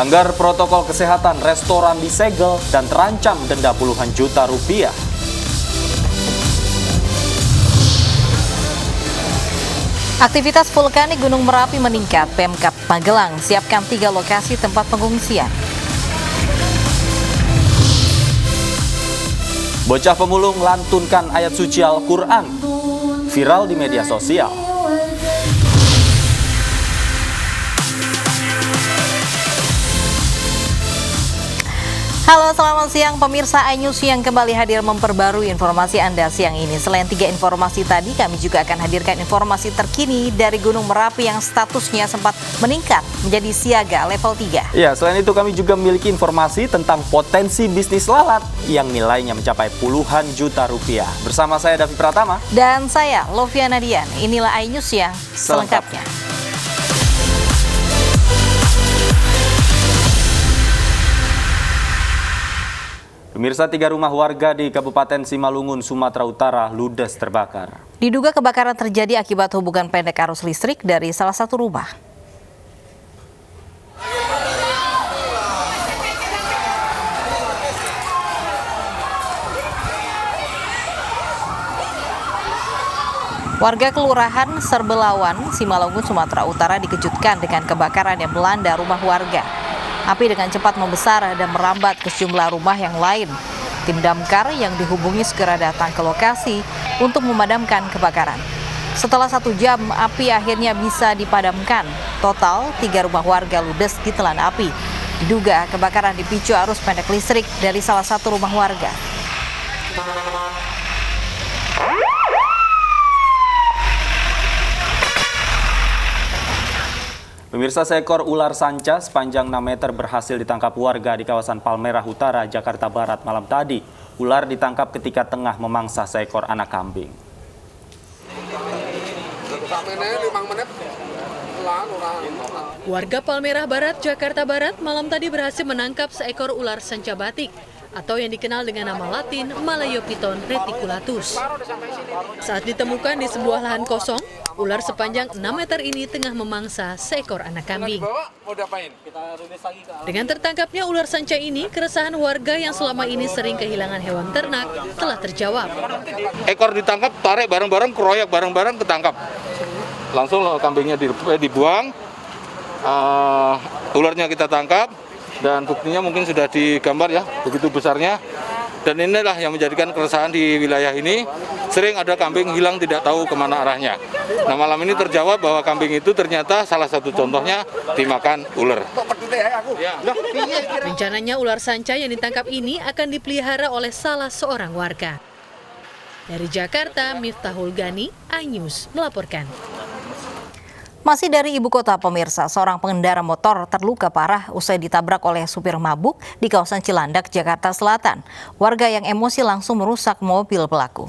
Melanggar protokol kesehatan, restoran disegel dan terancam denda puluhan juta rupiah. Aktivitas vulkanik Gunung Merapi meningkat. Pemkab Magelang siapkan 3 lokasi tempat pengungsian. Bocah pemulung lantunkan ayat suci Al-Quran. Viral di media sosial. Halo, selamat siang pemirsa iNews yang kembali hadir memperbarui informasi Anda siang ini. Selain 3 informasi tadi, kami juga akan hadirkan informasi terkini dari Gunung Merapi yang statusnya sempat meningkat menjadi siaga level 3. Ya, selain itu kami juga memiliki informasi tentang potensi bisnis lalat yang nilainya mencapai puluhan juta rupiah. Bersama saya Davi Pratama. Dan saya Loviana Dian. Inilah iNews yang selengkapnya. Pemirsa, 3 rumah warga di Kabupaten Simalungun, Sumatera Utara ludes terbakar. Diduga kebakaran terjadi akibat hubungan pendek arus listrik dari salah satu rumah. Warga Kelurahan Serbelawan, Simalungun, Sumatera Utara dikejutkan dengan kebakaran yang melanda rumah warga. Api dengan cepat membesar dan merambat ke sejumlah rumah yang lain. Tim damkar yang dihubungi segera datang ke lokasi untuk memadamkan kebakaran. Setelah 1 jam, api akhirnya bisa dipadamkan. Total 3 rumah warga ludes ditelan api. Diduga kebakaran dipicu arus pendek listrik dari salah satu rumah warga. Pemirsa, seekor ular sanca sepanjang 6 meter berhasil ditangkap warga di kawasan Palmerah Utara, Jakarta Barat malam tadi. Ular ditangkap ketika tengah memangsa seekor anak kambing. Warga Palmerah Barat, Jakarta Barat malam tadi berhasil menangkap seekor ular sanca batik atau yang dikenal dengan nama latin Malayopiton reticulatus. Saat ditemukan di sebuah lahan kosong, ular sepanjang 6 meter ini tengah memangsa seekor anak kambing. Dengan tertangkapnya ular sanca ini, keresahan warga yang selama ini sering kehilangan hewan ternak telah terjawab. Ekor ditangkap, tarik bareng-bareng, keroyak bareng-bareng, ketangkap. Langsung kambingnya dibuang, ularnya kita tangkap, dan buktinya mungkin sudah digambar ya, begitu besarnya. Dan inilah yang menjadikan keresahan di wilayah ini. Sering ada kambing hilang tidak tahu kemana arahnya. Nah, malam ini terjawab bahwa kambing itu ternyata salah satu contohnya dimakan ular. Rencananya ular sanca yang ditangkap ini akan dipelihara oleh salah seorang warga. Dari Jakarta, Miftahul Gani, iNews melaporkan. Masih dari ibu kota pemirsa, seorang pengendara motor terluka parah usai ditabrak oleh supir mabuk di kawasan Cilandak, Jakarta Selatan. Warga yang emosi langsung merusak mobil pelaku.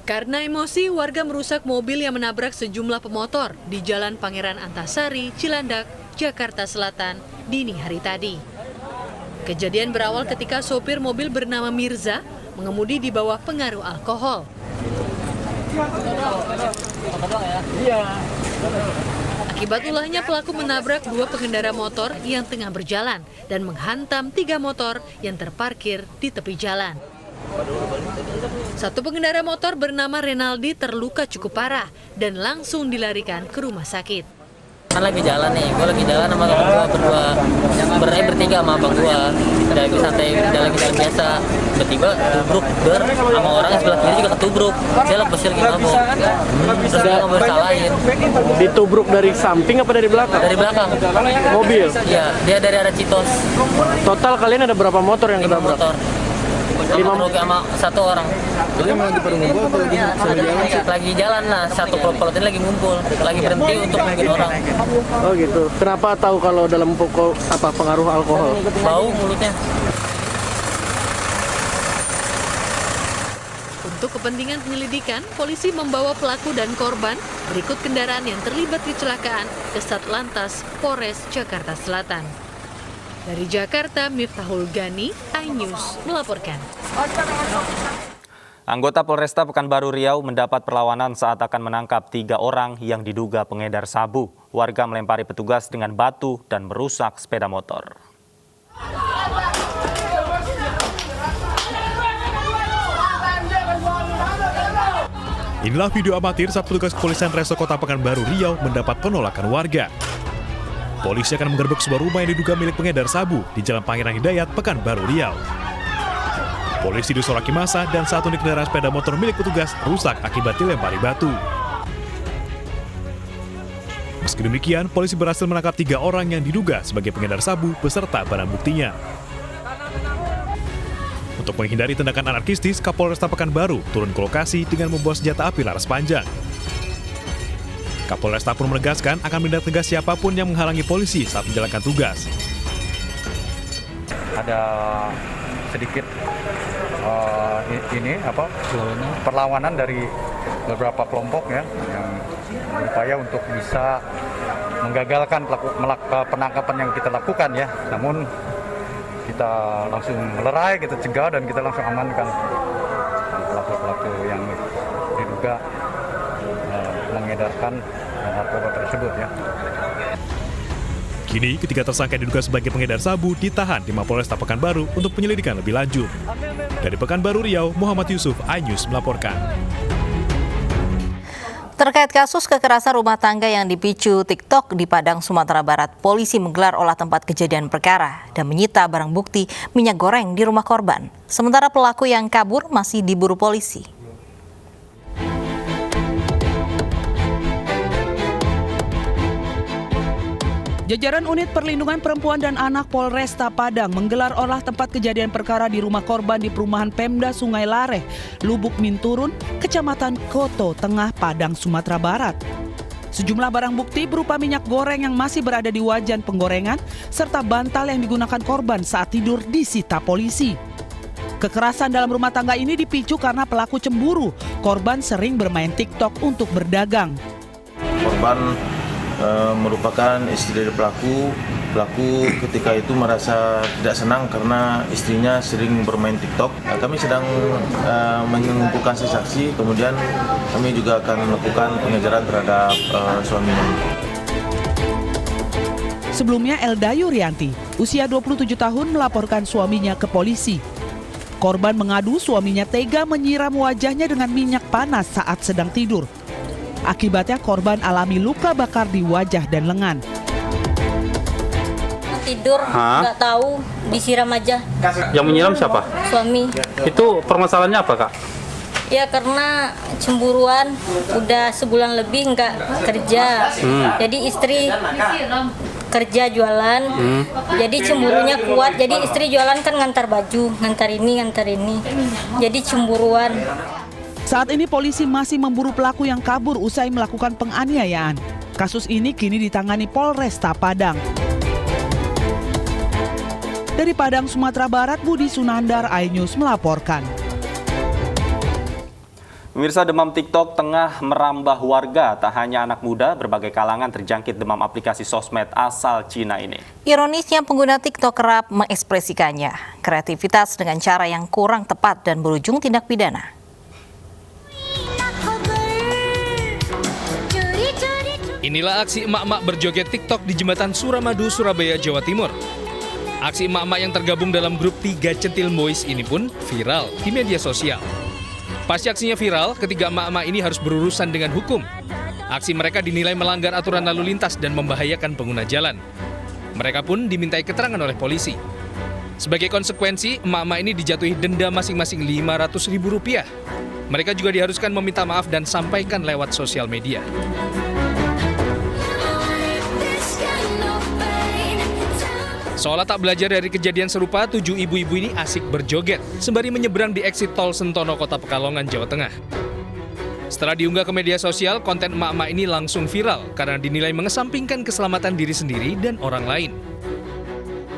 Karena emosi, warga merusak mobil yang menabrak sejumlah pemotor di Jalan Pangeran Antasari, Cilandak, Jakarta Selatan, dini hari tadi. Kejadian berawal ketika sopir mobil bernama Mirza mengemudi di bawah pengaruh alkohol. Akibat ulahnya, pelaku menabrak 2 pengendara motor yang tengah berjalan dan menghantam 3 motor yang terparkir di tepi jalan. Satu pengendara motor bernama Renaldi terluka cukup parah dan langsung dilarikan ke rumah sakit. Kan lagi jalan nih, gue lagi jalan sama temen gue berdua, bertiga sama abang gue. Udah lagi santai, udah lagi jalan biasa. Tiba-tiba tubruk sama orang yang sebelah kiri juga ketubruk. Dia lepas lagi mabuk. Terus dia nggak bersalahin. Ditubruk dari samping apa dari belakang? Dari belakang. Mobil? Iya, dia dari arah Citos. Total kalian ada berapa motor yang 5 ketabrak? motor. 5 sama 1 orang. Jadi lagi pada ngumpul atau lagi jalan sih? Lagi jalan lah, satu kelompok ini lagi ngumpul, lagi berhenti untuk nungguin orang. Oh gitu. Kenapa tahu kalau dalam pokok apa pengaruh alkohol? Bau mulutnya. Untuk kepentingan penyelidikan, polisi membawa pelaku dan korban berikut kendaraan yang terlibat kecelakaan ke Satlantas Polres Jakarta Selatan. Dari Jakarta, Miftahul Gani, iNews melaporkan. Anggota Polresta Pekanbaru Riau mendapat perlawanan saat akan menangkap 3 orang yang diduga pengedar sabu. Warga melempari petugas dengan batu dan merusak sepeda motor. Inilah video amatir saat petugas kepolisian Resor Kota Pekanbaru Riau mendapat penolakan warga. Polisi akan menggerebek sebuah rumah yang diduga milik pengedar sabu di Jalan Pangeran Hidayat, Pekanbaru Riau. Polisi disoraki massa dan 1 unit kendaraan sepeda motor milik petugas rusak akibat dilempari batu. Meski demikian, polisi berhasil menangkap 3 orang yang diduga sebagai pengedar sabu beserta barang buktinya. Untuk menghindari tindakan anarkistis, Kapolresta Pekanbaru turun ke lokasi dengan membawa senjata api laras panjang. Kapolresta pun menegaskan akan menindak tegas siapapun yang menghalangi polisi saat menjalankan tugas. Ada sedikit perlawanan dari beberapa kelompok ya yang berupaya untuk bisa menggagalkan penangkapan yang kita lakukan ya. Namun kita langsung melerai, kita cegah dan kita langsung amankan pelaku-pelaku yang diduga mengedarkan narkoba tersebut ya. Kini, ketiga tersangka yang diduga sebagai pengedar sabu ditahan di Mapolresta Pekanbaru untuk penyelidikan lebih lanjut. Dari Pekanbaru Riau, Muhammad Yusuf, iNews melaporkan. Terkait kasus kekerasan rumah tangga yang dipicu TikTok di Padang, Sumatera Barat, polisi menggelar olah tempat kejadian perkara dan menyita barang bukti minyak goreng di rumah korban. Sementara pelaku yang kabur masih diburu polisi. Jajaran Unit Perlindungan Perempuan dan Anak Polresta Padang menggelar olah tempat kejadian perkara di rumah korban di perumahan Pemda Sungai Lareh, Lubuk Minturun, Kecamatan Koto Tengah, Padang, Sumatera Barat. Sejumlah barang bukti berupa minyak goreng yang masih berada di wajan penggorengan, serta bantal yang digunakan korban saat tidur disita polisi. Kekerasan dalam rumah tangga ini dipicu karena pelaku cemburu. Korban sering bermain TikTok untuk berdagang. Korban merupakan istri dari pelaku. Pelaku ketika itu merasa tidak senang karena istrinya sering bermain TikTok. Kami sedang mengumpulkan saksi, kemudian kami juga akan melakukan pengejaran terhadap suaminya. Sebelumnya Elda Yurianti, usia 27 tahun, melaporkan suaminya ke polisi. Korban mengadu suaminya tega menyiram wajahnya dengan minyak panas saat sedang tidur. Akibatnya korban alami luka bakar di wajah dan lengan. Tidur, nggak tahu, disiram aja. Yang menyiram siapa? Suami. Itu permasalahannya apa, Kak? Ya karena cemburuan, udah sebulan lebih nggak kerja. Jadi istri kerja jualan, jadi cemburunya kuat. Jadi istri jualan kan ngantar baju, ngantar ini. Jadi cemburuan. Saat ini polisi masih memburu pelaku yang kabur usai melakukan penganiayaan. Kasus ini kini ditangani Polresta Padang. Dari Padang, Sumatera Barat, Budi Sunandar, iNews melaporkan. Pemirsa, demam TikTok tengah merambah warga. Tak hanya anak muda, berbagai kalangan terjangkit demam aplikasi sosmed asal Cina ini. Ironisnya, pengguna TikTok kerap mengekspresikannya. Kreativitas dengan cara yang kurang tepat dan berujung tindak pidana. Inilah aksi emak-emak berjoget TikTok di Jembatan Suramadu, Surabaya, Jawa Timur. Aksi emak-emak yang tergabung dalam grup 3 Centil Boys ini pun viral di media sosial. Pasca aksinya viral, ketiga emak-emak ini harus berurusan dengan hukum. Aksi mereka dinilai melanggar aturan lalu lintas dan membahayakan pengguna jalan. Mereka pun dimintai keterangan oleh polisi. Sebagai konsekuensi, emak-emak ini dijatuhi denda masing-masing Rp500.000. Mereka juga diharuskan meminta maaf dan sampaikan lewat sosial media. Seolah tak belajar dari kejadian serupa, 7 ibu-ibu ini asik berjoget sembari menyeberang di eksit tol Sentono, Kota Pekalongan, Jawa Tengah. Setelah diunggah ke media sosial, konten emak-emak ini langsung viral karena dinilai mengesampingkan keselamatan diri sendiri dan orang lain.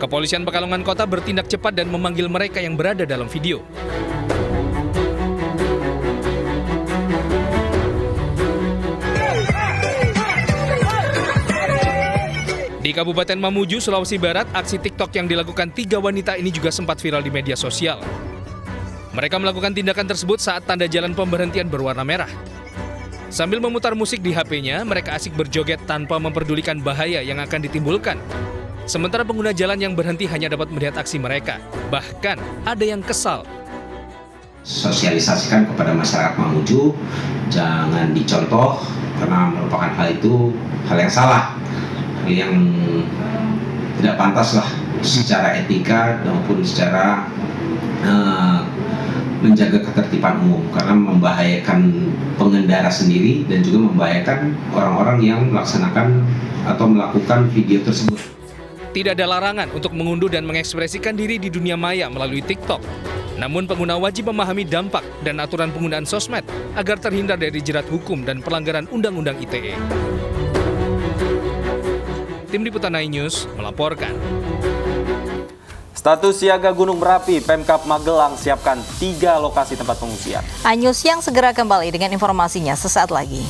Kepolisian Pekalongan Kota bertindak cepat dan memanggil mereka yang berada dalam video. Di Kabupaten Mamuju, Sulawesi Barat, aksi TikTok yang dilakukan 3 wanita ini juga sempat viral di media sosial. Mereka melakukan tindakan tersebut saat tanda jalan pemberhentian berwarna merah. Sambil memutar musik di HP-nya, mereka asik berjoget tanpa memperdulikan bahaya yang akan ditimbulkan. Sementara pengguna jalan yang berhenti hanya dapat melihat aksi mereka. Bahkan ada yang kesal. Sosialisasikan kepada masyarakat Mamuju, jangan dicontoh karena merupakan hal itu hal yang salah, hal yang tidak pantas lah secara etika maupun secara menjaga ketertiban umum, karena membahayakan pengendara sendiri dan juga membahayakan orang-orang yang melaksanakan atau melakukan video tersebut. Tidak ada larangan untuk mengunduh dan mengekspresikan diri di dunia maya melalui TikTok. Namun pengguna wajib memahami dampak dan aturan penggunaan sosmed agar terhindar dari jerat hukum dan pelanggaran Undang-Undang ITE. Tim Liputan iNews melaporkan. Status siaga Gunung Merapi, Pemkab Magelang siapkan 3 lokasi tempat pengungsian. iNews yang segera kembali dengan informasinya sesaat lagi.